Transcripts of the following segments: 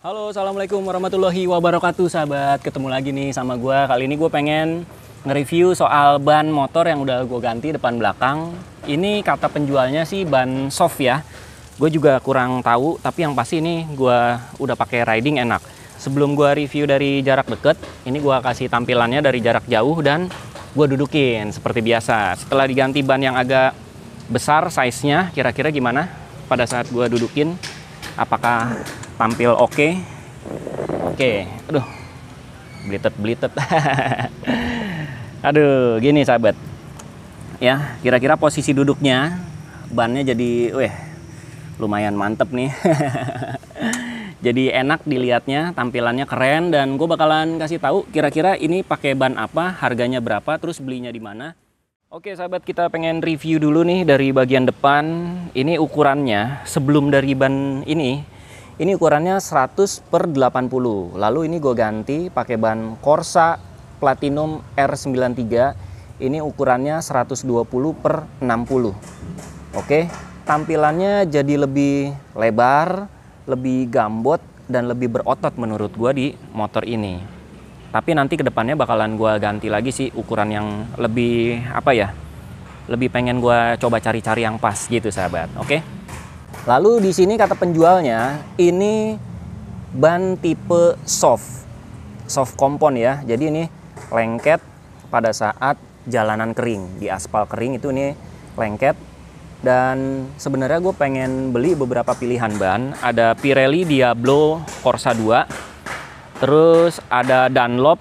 Halo, assalamualaikum warahmatullahi wabarakatuh, sahabat. Ketemu lagi nih sama gue. Kali ini gue pengen nge-review soal ban motor yang udah gue ganti depan belakang. Ini kata penjualnya sih ban soft ya. Gue juga kurang tahu, tapi yang pasti ini gue udah pakai riding enak. Sebelum gue review dari jarak deket, ini gue kasih tampilannya dari jarak jauh dan gue dudukin seperti biasa. Setelah diganti ban yang agak besar size-nya, kira-kira gimana pada saat gue dudukin? Apakah tampil oke? Oke, aduh, belitet. Aduh, gini sahabat. Ya, kira-kira posisi duduknya, bannya jadi, lumayan mantep nih. Jadi enak dilihatnya, tampilannya keren, dan gue bakalan kasih tahu kira-kira ini pakai ban apa, harganya berapa, terus belinya di mana. Oke sahabat, kita pengen review dulu nih dari bagian depan. Ini ukurannya sebelum dari ban ini ukurannya 100/80. Lalu ini gue ganti pakai ban Corsa Platinum R93. Ini ukurannya 120/60. Oke, tampilannya jadi lebih lebar, lebih gambot, dan lebih berotot menurut gue di motor ini. Tapi nanti kedepannya bakalan gue ganti lagi sih ukuran yang lebih lebih pengen gue coba cari-cari yang pas gitu sahabat. Oke. Lalu di sini kata penjualnya ini ban tipe soft kompon ya. Jadi ini lengket pada saat jalanan kering, di aspal kering itu ini lengket. Dan sebenarnya gue pengen beli beberapa pilihan ban. Ada Pirelli Diablo Corsa 2. Terus ada Dunlop,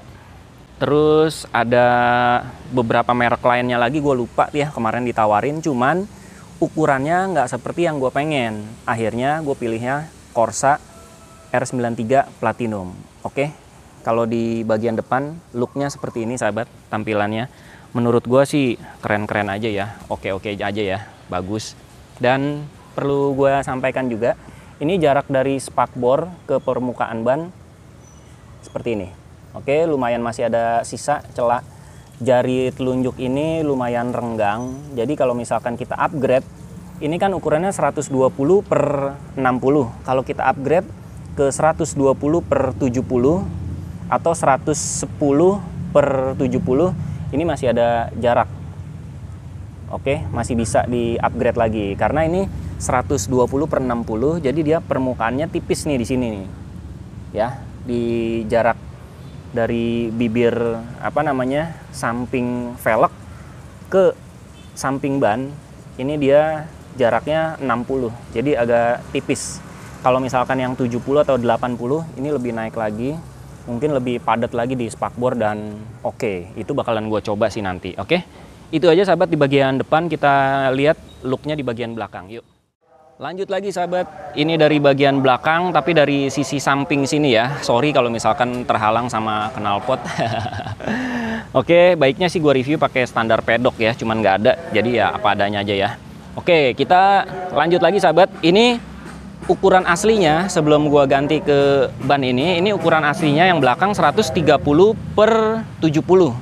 terus ada beberapa merek lainnya lagi, gue lupa ya, kemarin ditawarin, cuman ukurannya nggak seperti yang gue pengen. Akhirnya gue pilihnya Corsa R93 Platinum. Oke, kalau di bagian depan looknya seperti ini sahabat, tampilannya. Menurut gue sih keren-keren aja ya, oke-oke aja ya, bagus. Dan perlu gue sampaikan juga, ini jarak dari spakbor ke permukaan ban seperti ini. Oke, lumayan masih ada sisa celah. Jari telunjuk ini lumayan renggang. Jadi kalau misalkan kita upgrade, ini kan ukurannya 120/60. Kalau kita upgrade ke 120/70 atau 110/70, ini masih ada jarak. Oke, masih bisa di upgrade lagi karena ini 120/60. Jadi dia permukaannya tipis nih di sini nih. Ya, di jarak dari bibir samping velg ke samping ban ini dia jaraknya 60, jadi agak tipis. Kalau misalkan yang 70 atau 80 ini lebih naik lagi, mungkin lebih padat lagi di spakbor. Dan oke, itu bakalan gue coba sih nanti. Oke, itu aja sahabat di bagian depan. Kita lihat looknya di bagian belakang, yuk. Lanjut lagi sahabat, ini dari bagian belakang tapi dari sisi samping sini ya. Sorry kalau misalkan terhalang sama knalpot. Oke, baiknya sih gue review pakai standar pedok ya, cuman nggak ada, jadi ya apa adanya aja ya. Oke, kita lanjut lagi sahabat. Ini ukuran aslinya sebelum gue ganti ke ban ini ukuran aslinya yang belakang 130/70.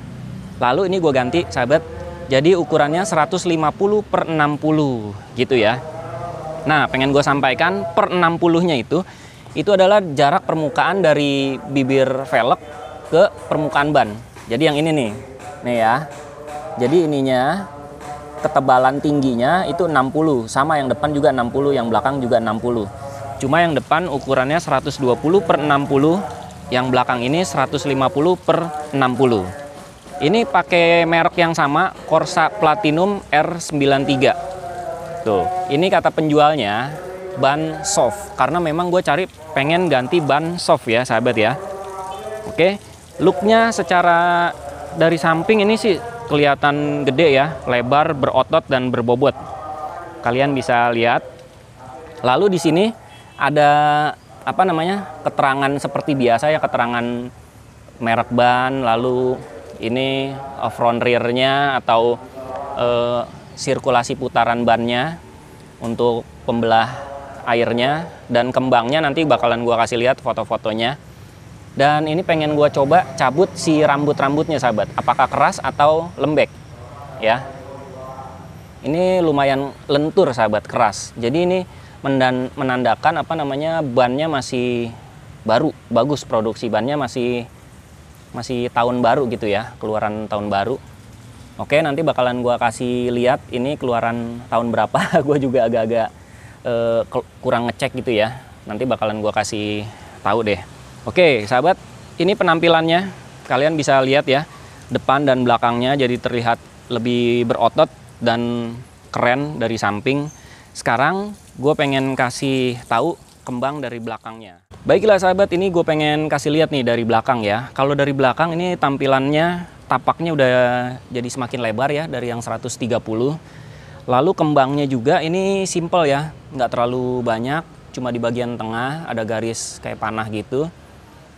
Lalu ini gue ganti sahabat, jadi ukurannya 150/60 gitu ya. Nah, pengen gue sampaikan per 60-nya itu adalah jarak permukaan dari bibir velg ke permukaan ban. Jadi yang ini nih ya. Jadi ininya ketebalan tingginya itu 60, sama yang depan juga 60, yang belakang juga 60. Cuma yang depan ukurannya 120/60, yang belakang ini 150/60. Ini pakai merek yang sama, Corsa Platinum R93. Tuh, ini kata penjualnya ban soft, karena memang gue pengen ganti ban soft ya sahabat ya. Oke, looknya secara dari samping ini sih kelihatan gede ya, lebar, berotot, dan berbobot. Kalian bisa lihat. Lalu di sini ada keterangan seperti biasa ya, keterangan merek ban, lalu ini front rear-nya atau sirkulasi putaran bannya untuk pembelah airnya, dan kembangnya nanti bakalan gua kasih lihat foto-fotonya. Dan ini pengen gua coba cabut si rambut-rambutnya sahabat, apakah keras atau lembek ya. Ini lumayan lentur sahabat, keras. Jadi ini menandakan bannya masih baru, bagus, produksi bannya masih tahun baru gitu ya, keluaran tahun baru. Oke, nanti bakalan gua kasih lihat ini keluaran tahun berapa. Gue juga agak-agak kurang ngecek gitu ya. Nanti bakalan gua kasih tahu deh. Oke, sahabat, ini penampilannya. Kalian bisa lihat ya, depan dan belakangnya jadi terlihat lebih berotot dan keren dari samping. Sekarang gue pengen kasih tahu kembang dari belakangnya. Baiklah sahabat, ini gue pengen kasih lihat nih dari belakang ya. Kalau dari belakang ini tampilannya, tapaknya udah jadi semakin lebar ya dari yang 130. Lalu kembangnya juga ini simple ya, nggak terlalu banyak, cuma di bagian tengah ada garis kayak panah gitu.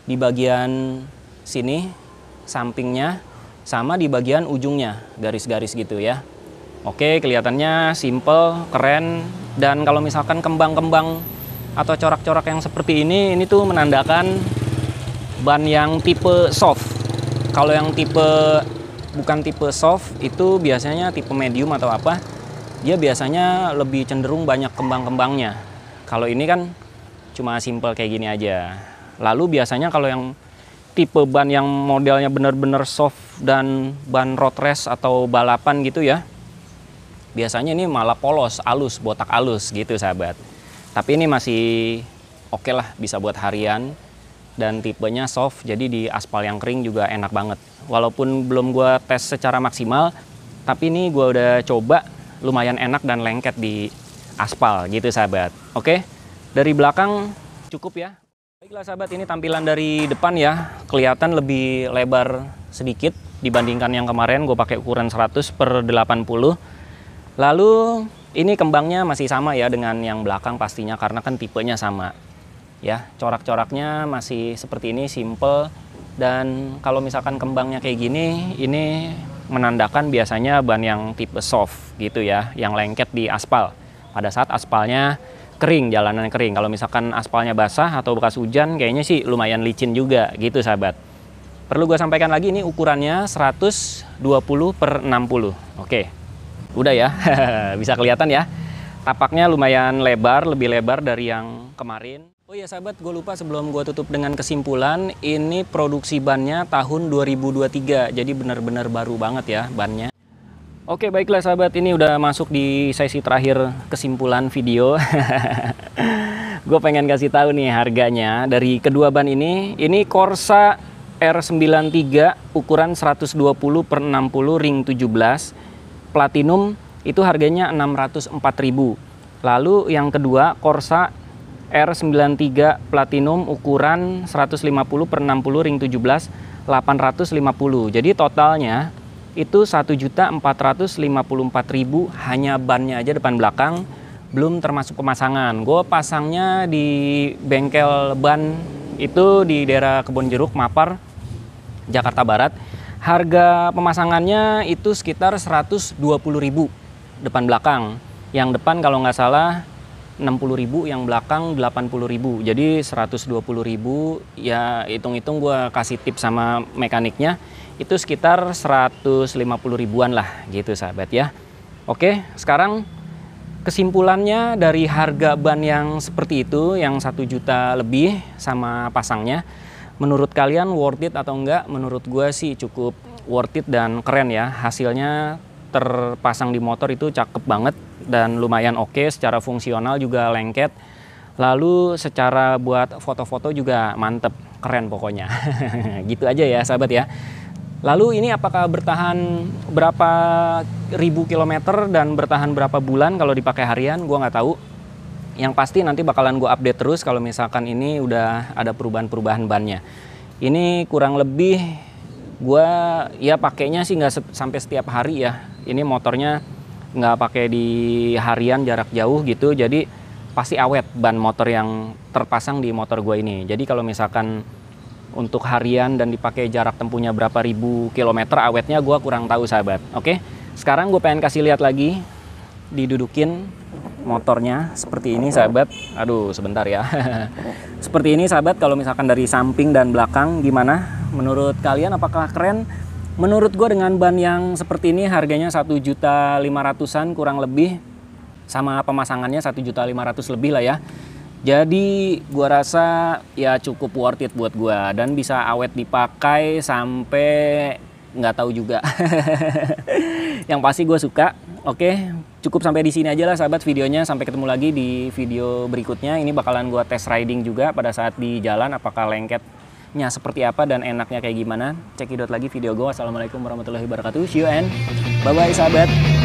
Di bagian sini sampingnya sama di bagian ujungnya garis-garis gitu ya. Oke, kelihatannya simple, keren. Dan kalau misalkan kembang-kembang atau corak-corak yang seperti ini tuh menandakan ban yang tipe soft. Kalau yang bukan tipe soft itu biasanya tipe medium atau apa, dia biasanya lebih cenderung banyak kembang-kembangnya. Kalau ini kan cuma simple kayak gini aja. Lalu biasanya kalau yang tipe ban yang modelnya bener-bener soft dan ban road race atau balapan gitu ya, biasanya ini malah polos, alus, botak alus gitu sahabat. Tapi ini masih oke lah, bisa buat harian dan tipenya soft, jadi di aspal yang kering juga enak banget. Walaupun belum gue tes secara maksimal, tapi ini gue udah coba lumayan enak dan lengket di aspal gitu sahabat. Oke, dari belakang cukup ya. Baiklah sahabat, ini tampilan dari depan ya, kelihatan lebih lebar sedikit dibandingkan yang kemarin. Gue pakai ukuran 100/80. Lalu ini kembangnya masih sama ya dengan yang belakang pastinya, karena kan tipenya sama ya. Corak-coraknya masih seperti ini, simple. Dan kalau misalkan kembangnya kayak gini, ini menandakan biasanya ban yang tipe soft gitu ya, yang lengket di aspal pada saat aspalnya kering, jalanan kering. Kalau misalkan aspalnya basah atau bekas hujan, kayaknya sih lumayan licin juga gitu sahabat. Perlu gue sampaikan lagi, ini ukurannya 120/60. Oke, udah ya. Bisa kelihatan ya, tapaknya lumayan lebar, lebih lebar dari yang kemarin. Oh iya sahabat, gue lupa sebelum gue tutup dengan kesimpulan, ini produksi bannya tahun 2023, jadi benar-benar baru banget ya bannya. Oke, baiklah sahabat, ini udah masuk di sesi terakhir kesimpulan video. Gue pengen kasih tahu nih harganya dari kedua ban ini. Ini Corsa R93 ukuran 120/60 ring 17 Platinum, itu harganya 604.000. Lalu yang kedua Corsa R93 Platinum ukuran 150/60 ring 17 850. Jadi totalnya itu 1.454.000 hanya bannya aja, depan belakang, belum termasuk pemasangan. Gue pasangnya di bengkel ban itu di daerah Kebon Jeruk, Mapar, Jakarta Barat. Harga pemasangannya itu sekitar 120.000 depan belakang. Yang depan kalau nggak salah 60.000, yang belakang 80.000. Jadi 120.000 ya, hitung-hitung gue kasih tips sama mekaniknya, itu sekitar 150 ribuan lah gitu sahabat ya. Oke, sekarang kesimpulannya dari harga ban yang seperti itu, yang 1 juta lebih sama pasangnya, menurut kalian worth it atau enggak? Menurut gue sih cukup worth it dan keren ya. Hasilnya terpasang di motor itu cakep banget dan lumayan oke, secara fungsional juga lengket. Lalu secara buat foto-foto juga mantep, keren pokoknya. Gitu aja ya sahabat ya. Lalu ini apakah bertahan berapa ribu kilometer dan bertahan berapa bulan kalau dipakai harian, gue nggak tahu. Yang pasti nanti bakalan gue update terus kalau misalkan ini udah ada perubahan-perubahan bannya. Ini kurang lebih gue ya pakainya sih nggak sampai setiap hari ya. Ini motornya nggak pakai di harian jarak jauh gitu, jadi pasti awet ban motor yang terpasang di motor gue ini. Jadi kalau misalkan untuk harian dan dipakai jarak tempuhnya berapa ribu kilometer, awetnya gue kurang tahu sahabat. Oke, sekarang gue pengen kasih lihat lagi, didudukin motornya seperti ini sahabat. Aduh sebentar ya. Seperti ini sahabat, kalau misalkan dari samping dan belakang gimana? Menurut kalian apakah keren? Menurut gue dengan ban yang seperti ini harganya 1.500.000-an kurang lebih, sama pemasangannya 1.500.000 lebih lah ya. Jadi gua rasa ya cukup worth it buat gua dan bisa awet dipakai sampai nggak tahu juga. Yang pasti gue suka. Oke, cukup sampai di sini aja lah sahabat videonya. Sampai ketemu lagi di video berikutnya. Ini bakalan gue test riding juga pada saat di jalan, apakah lengketnya seperti apa dan enaknya kayak gimana. Cekidot lagi video gue. Assalamualaikum warahmatullahi wabarakatuh. See you and bye bye sahabat.